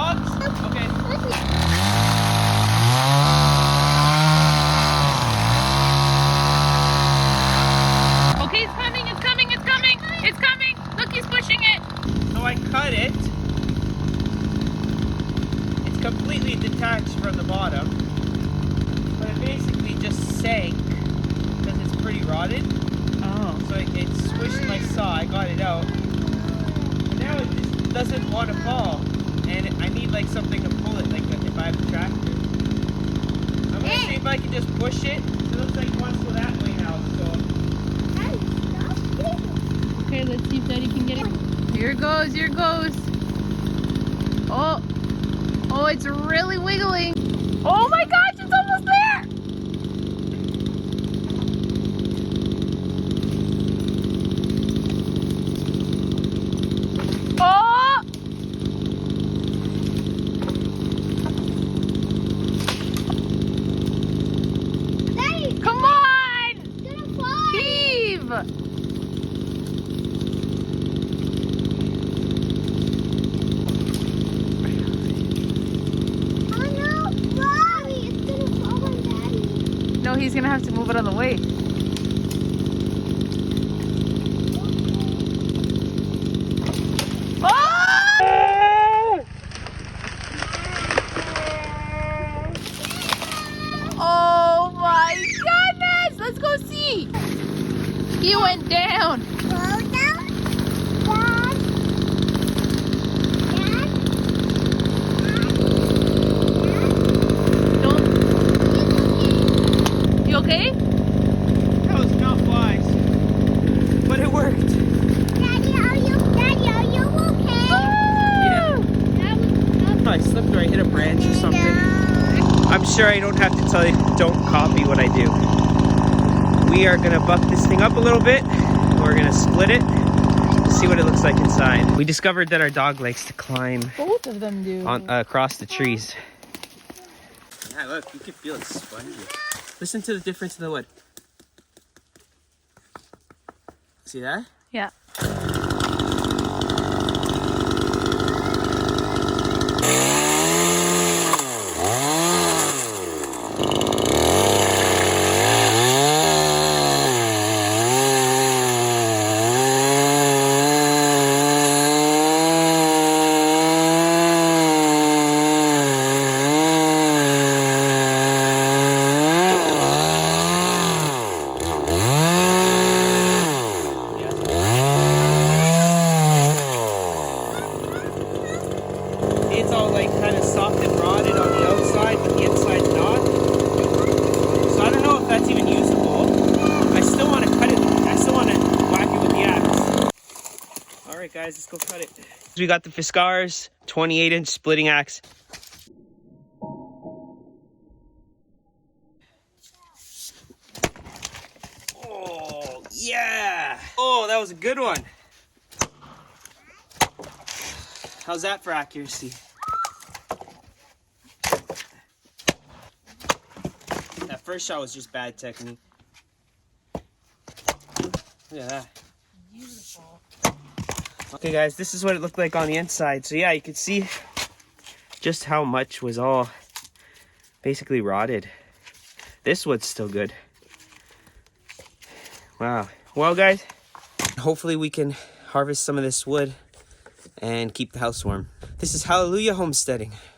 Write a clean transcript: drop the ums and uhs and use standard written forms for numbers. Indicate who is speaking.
Speaker 1: dogs? Okay.
Speaker 2: Okay, it's coming, it's coming, it's coming, it's coming. Look, he's pushing it.
Speaker 1: So I cut it. It's completely detached from the bottom. But it basically just sank because it's pretty rotted.
Speaker 2: Oh.
Speaker 1: So it squished my saw. I got it out. And now it just doesn't want to fall. And I need like something to pull it, like if I have a tractor. I'm gonna see if I can just push it. It looks like it wants to go that way now. So
Speaker 2: Okay, let's see if Daddy can get it. Here it goes, here it goes. Oh, oh, it's really wiggling. Oh my gosh, it's almost there. Oh!
Speaker 3: Daddy,
Speaker 2: Come on!
Speaker 3: it's gonna fly.
Speaker 2: Heave!
Speaker 3: Oh no, Mommy, it's gonna fall on Daddy.
Speaker 2: No, he's gonna have to move it on the way. Oh! Oh my goodness! Let's go see. He went down.
Speaker 3: Slow down. Dad. Dad.
Speaker 2: Don't. You okay?
Speaker 1: that was not wise. But it worked.
Speaker 3: Daddy, are you okay?
Speaker 1: Yeah.
Speaker 3: That was
Speaker 1: I slipped or I hit a branch or something. I'm sure I don't have to tell you, don't copy what I do. We are gonna buck this thing up a little bit. We're gonna split it, see what it looks like inside. We discovered that our dog likes to climb
Speaker 2: Both of them do.
Speaker 1: on across the trees. Yeah, look, you can feel it spongy. Listen to the difference in the wood. See that?
Speaker 2: Yeah.
Speaker 1: It's all like kind of soft and rotted on the outside, but the inside's not. So I don't know if that's even usable. I still want to cut it. I still want to whack it with the axe. All right, guys, let's go cut it. We got the Fiskars 28-inch splitting axe. Oh, yeah. Oh, that was a good one. How's that for accuracy? That first shot was just bad technique. Look at that.
Speaker 2: Beautiful.
Speaker 1: Okay guys, this is what it looked like on the inside. So yeah, you can see just how much was all basically rotted. This wood's still good. Wow. Well guys, hopefully we can harvest some of this wood and keep the house warm. This is Hallelujah Homesteading.